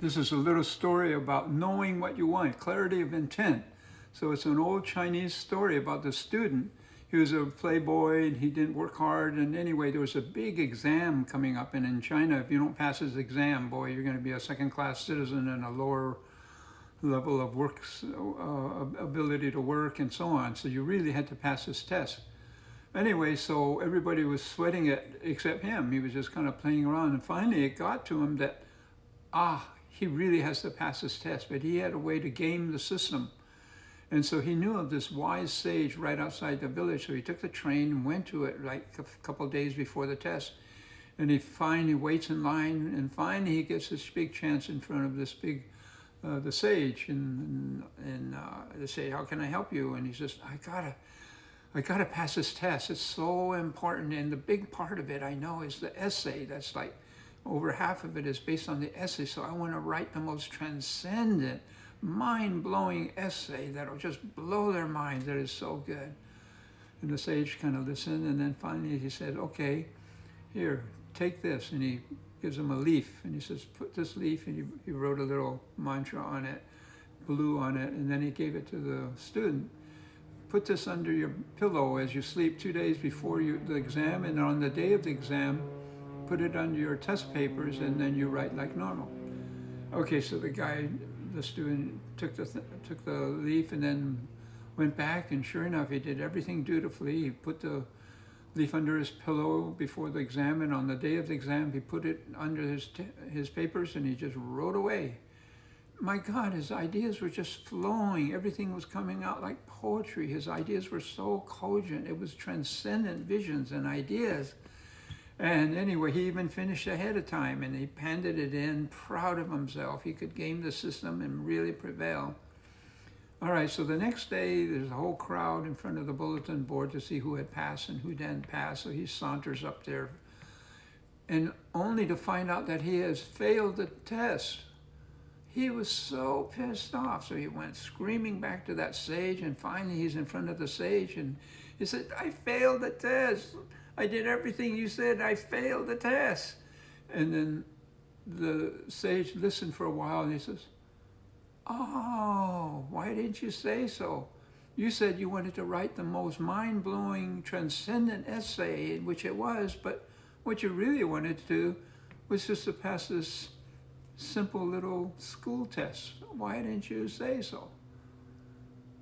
This is a little story about knowing what you want, clarity of intent. So it's an old Chinese story about the student. He was a playboy and he didn't work hard. And anyway, there was a big exam coming up. And in China, if you don't pass this exam, boy, you're going to be a second-class citizen and a lower level of works ability to work and so on. So you really had to pass this test. Anyway, so everybody was sweating it except him. He was just kind of playing around. And finally, it got to him that, he really has to pass this test, but he had a way to game the system. And so he knew of this wise sage right outside the village. So he took the train and went to it like a couple of days before the test. And he finally waits in line, and finally he gets this big chance in front of this big, the sage. And they say, "How can I help you?" And he says, I gotta pass this test. It's so important. And the big part of it I know is the essay. That's like over half of it is based on the essay. So I want to write the most transcendent, mind-blowing essay that'll just blow their minds. That is so good. And the sage kind of listened, and then finally he said, "Okay, here, take this." And he gives him a leaf, and he says, "Put this leaf," and he wrote a little mantra on it, blue on it, and then he gave it to the student. "Put this under your pillow as you sleep 2 days before the exam, and on the day of the exam, put it under your test papers, and then you write like normal." Okay, so the student took the leaf and then went back, and sure enough, he did everything dutifully. He put the leaf under his pillow before the exam, and on the day of the exam, he put it under his papers, and he just wrote away. My God, his ideas were just flowing. Everything was coming out like poetry. His ideas were so cogent. It was transcendent visions and ideas. And anyway, he even finished ahead of time, and he handed it in, proud of himself. He could game the system and really prevail. All right, so the next day, there's a whole crowd in front of the bulletin board to see who had passed and who didn't pass. So he saunters up there, and only to find out that he has failed the test. He was so pissed off. So he went screaming back to that sage, and finally he's in front of the sage, and he said, "I failed the test. I did everything you said. I failed the test." And then the sage listened for a while, and he says, "Oh, why didn't you say so? You said you wanted to write the most mind-blowing, transcendent essay," which it was, but what you really wanted to do was just to pass this simple little school test. Why didn't you say so?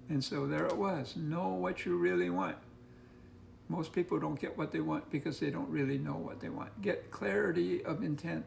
And so there it was. Know what you really want. Most people don't get what they want because they don't really know what they want. Get clarity of intent.